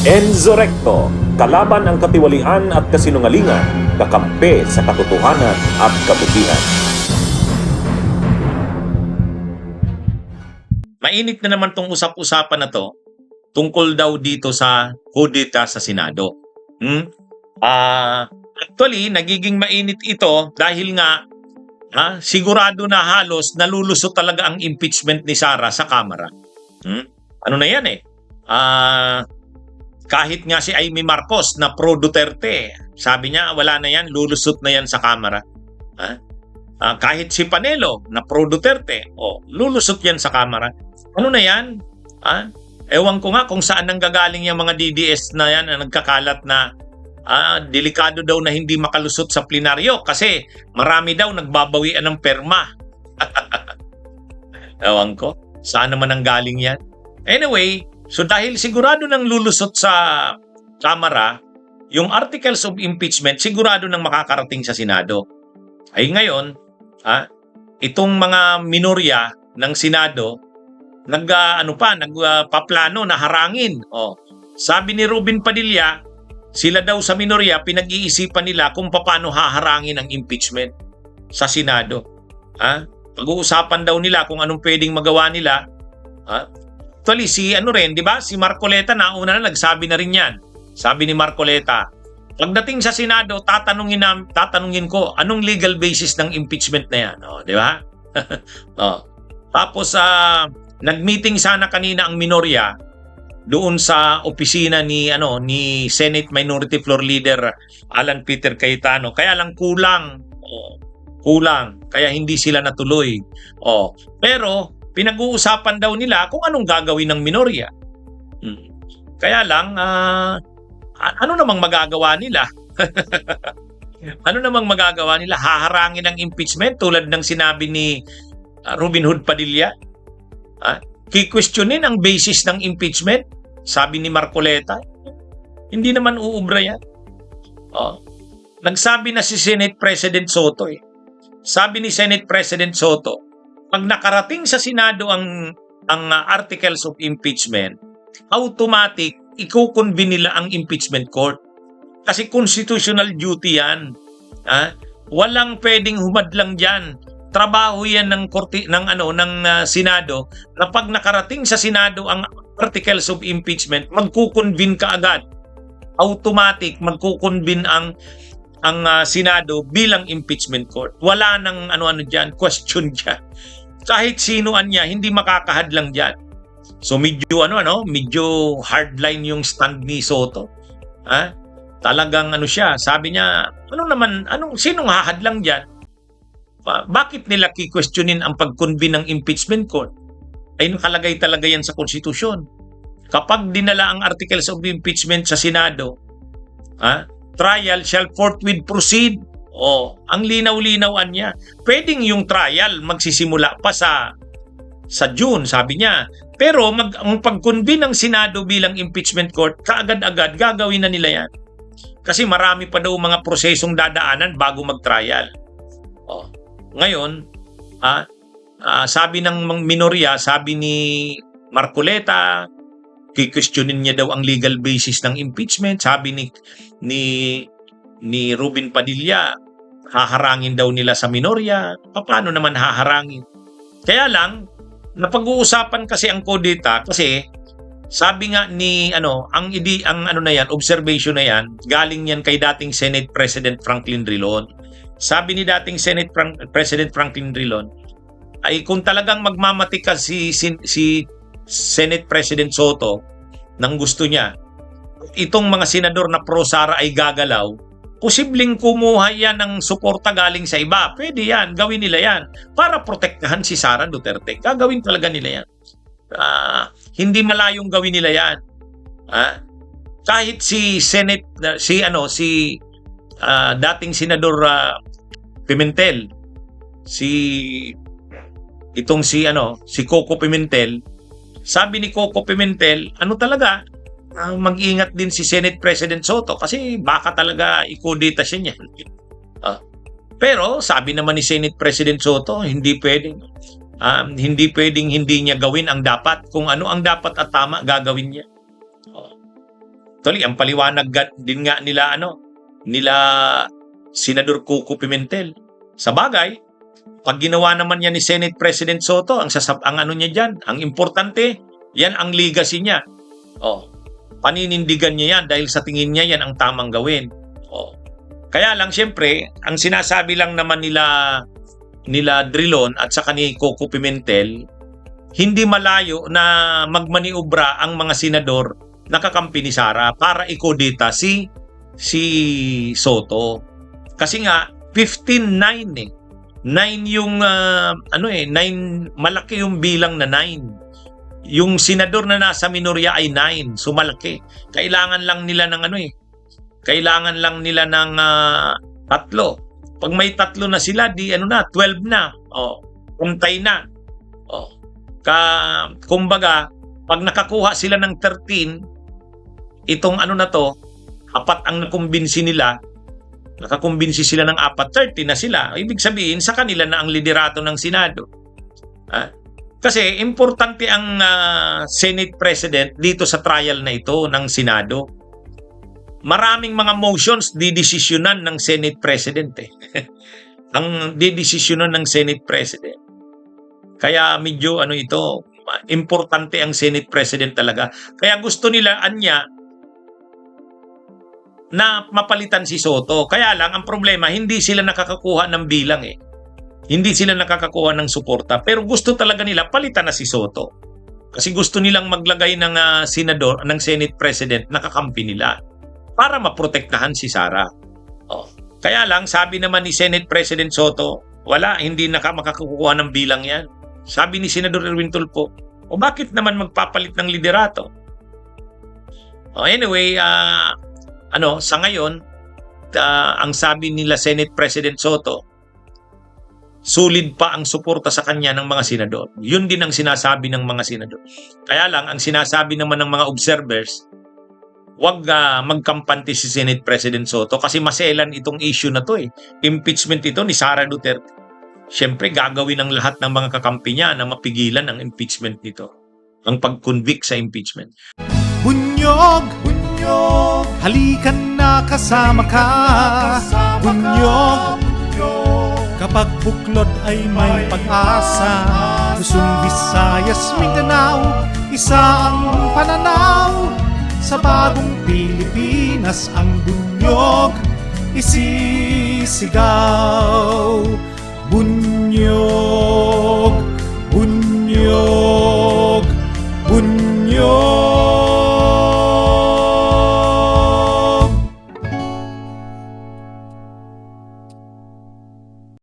Enzo Recto, kalaban ang katiwalian at kasinungalingan, kakampi sa katotohanan at kabutihan. Mainit na naman tong usap-usapan na to tungkol daw dito sa kudeta sa Senado. Actually, nagiging mainit ito dahil nga sigurado na halos nalulusot talaga ang impeachment ni Sara sa Kamara. Ano na yan kahit nga si Amy Marcos na pro Duterte, sabi niya wala na yan, lulusot na yan sa Kamara. Kahit si Panelo na pro Duterte, lulusot yan sa Kamara. Ano na yan? Ewan ko nga kung saan nanggagaling yung mga DDS na yan na nagkakalat na delikado daw na hindi makalusot sa plenaryo kasi marami daw nagbabawian ng perma. Ewan ko, saan naman nanggaling yan? Anyway, so dahil sigurado nang lulusot sa Kamara, yung articles of impeachment sigurado nang makakarating sa Senado. Ay ngayon, itong mga minorya ng Senado nagpaplano na harangin. Sabi ni Ruben Padilla, sila daw sa minorya pinag-iisipan nila kung paano haharangin ang impeachment sa Senado. Pag-uusapan daw nila kung anong pwedeng magawa nila. Actually, si Marcoleta nauna na nagsabi na rin yan. Sabi ni Marcoleta, pagdating sa Senado, tatanungin ko anong legal basis ng impeachment na yan. Di ba? Tapos nag-meeting sana kanina ang minorya doon sa opisina ni Senate Minority Floor Leader Alan Peter Cayetano. Kaya lang kulang. Kaya hindi sila natuloy. Pero pinag-uusapan daw nila kung anong gagawin ng minorya. Kaya lang, ano namang magagawa nila? Ano namang magagawa nila? Haharangin ang impeachment tulad ng sinabi ni Robin Hood Padilla? Kikwestiyonin ang basis ng impeachment? Sabi ni Marcoleta. Hindi naman uubra yan. Nagsabi na si Senate President Soto. Sabi ni Senate President Soto, pag nakarating sa Senado ang articles of impeachment, automatic iko-convene nila ang impeachment court. Kasi constitutional duty yan. Walang pwedeng humadlang diyan. Trabaho yan ng Senado na pag nakarating sa Senado ang articles of impeachment, magkukonvene ka agad. Automatic magkukonvene ang Senado bilang impeachment court. Wala nang diyan, question diyan. Kahit sinuan niya, hindi makakahadlang diyan. So medyo medyo hardline yung stand ni Soto. Talagang siya, sabi niya, sinong hahadlang diyan? Bakit nila kikwestiyonin ang pag-convene ng impeachment court? Ay nakalagay talaga yan sa konstitusyon. Kapag dinala ang articles of impeachment sa Senado, trial shall forthwith proceed. Ang linaw-linawan niya. Pwedeng yung trial magsisimula pa sa June, sabi niya. Pero ang pag-convene ng Senado bilang impeachment court, kaagad-agad gagawin na nila yan. Kasi marami pa daw mga prosesong dadaanan bago mag-trial. Ngayon, sabi ng minorya, sabi ni Marcoleta, kikwestiyonin niya daw ang legal basis ng impeachment. Sabi ni Ruben Padilla, haharangin daw nila sa minorya. Paano naman haharangin? Kaya lang, napag-uusapan kasi ang kudeta kasi sabi nga ni observation na yan, galing yan kay dating Senate President Franklin Drilon. Sabi ni dating Senate President Franklin Drilon, ay kung talagang magmamatika si Senate President Soto nang gusto niya, itong mga senador na pro Sara ay gagalaw, posibleng kumuha yan ng suporta galing sa iba. Pwede yan, gawin nila yan para protektahan si Sara Duterte. Gagawin talaga nila yan. Hindi malayong gawin nila yan. Kahit si dating Senador Pimentel, si Coco Pimentel, sabi ni Coco Pimentel, mag-ingat din si Senate President Soto kasi baka talaga ikudita siya niyan. Pero sabi naman ni Senate President Soto, hindi pwedeng hindi niya gawin ang dapat. Kung ano ang dapat at tama, gagawin niya. Actually, ang paliwanag din nga nila nila Senador Coco Pimentel. Sa bagay, pag ginawa naman yan ni Senate President Soto, ang ano niya diyan, ang importante, yan ang legacy niya. Oh, paninindigan niya yan dahil sa tingin niya yan ang tamang gawin. Oh. Kaya lang siyempre, ang sinasabi lang naman nila Drilon at saka ni Coco Pimentel, hindi malayo na magmaniobra ang mga senador na kakampi ni Sara para ikodeta si Soto. Kasi nga 15-9 eh. 9 yung 9, malaki yung bilang na 9. Yung senador na nasa minorya ay 9, so malaki. Kailangan lang nila ng kailangan lang nila ng 3. Pag may 3 na sila, di 12 na. Oh, puntay na. Oh. Kumbaga, pag nakakuha sila ng 13, itong na to, 4 ang nakumbinsi nila, nakakumbinsi sila ng 4, 30 na sila. Ibig sabihin, sa kanila na ang liderato ng Senado. Kasi importante ang Senate President dito sa trial na ito ng Senado. Maraming mga motions didesisyonan ng Senate President eh. Ang didesisyonan ng Senate President. Kaya medyo ito, importante ang Senate President talaga. Kaya gusto nila na mapalitan si Soto. Kaya lang, ang problema, hindi sila nakakakuha ng bilang eh. Hindi sila nakakakuha ng suporta. Pero gusto talaga nila palitan na si Soto. Kasi gusto nilang maglagay ng senador, ng Senate President na kakampi nila para maprotektahan si Sara. Oh. Kaya lang, sabi naman ni Senate President Soto, wala, hindi makakakuha ng bilang yan. Sabi ni Senador Erwin Tulfo, bakit naman magpapalit ng liderato? Anyway, sa ngayon, ang sabi nila Senate President Soto, sulit pa ang suporta sa kanya ng mga senador. Yun din ang sinasabi ng mga senador. Kaya lang, ang sinasabi naman ng mga observers, wag magkampante si Senate President Soto kasi maselan itong issue na to eh. Impeachment ito ni Sara Duterte. Siyempre, gagawin ng lahat ng mga kakampi niya na mapigilan ang impeachment nito. Ang pag-convict sa impeachment. Bunyog, halikan na kasama ka. Bunyog, kapag buklod ay may pag-asa. Luzon, Visayas, Mindanao, isa ang pananaw. Sa bagong Pilipinas ang bunyog isisigaw. Bunyog, bunyog, bunyog.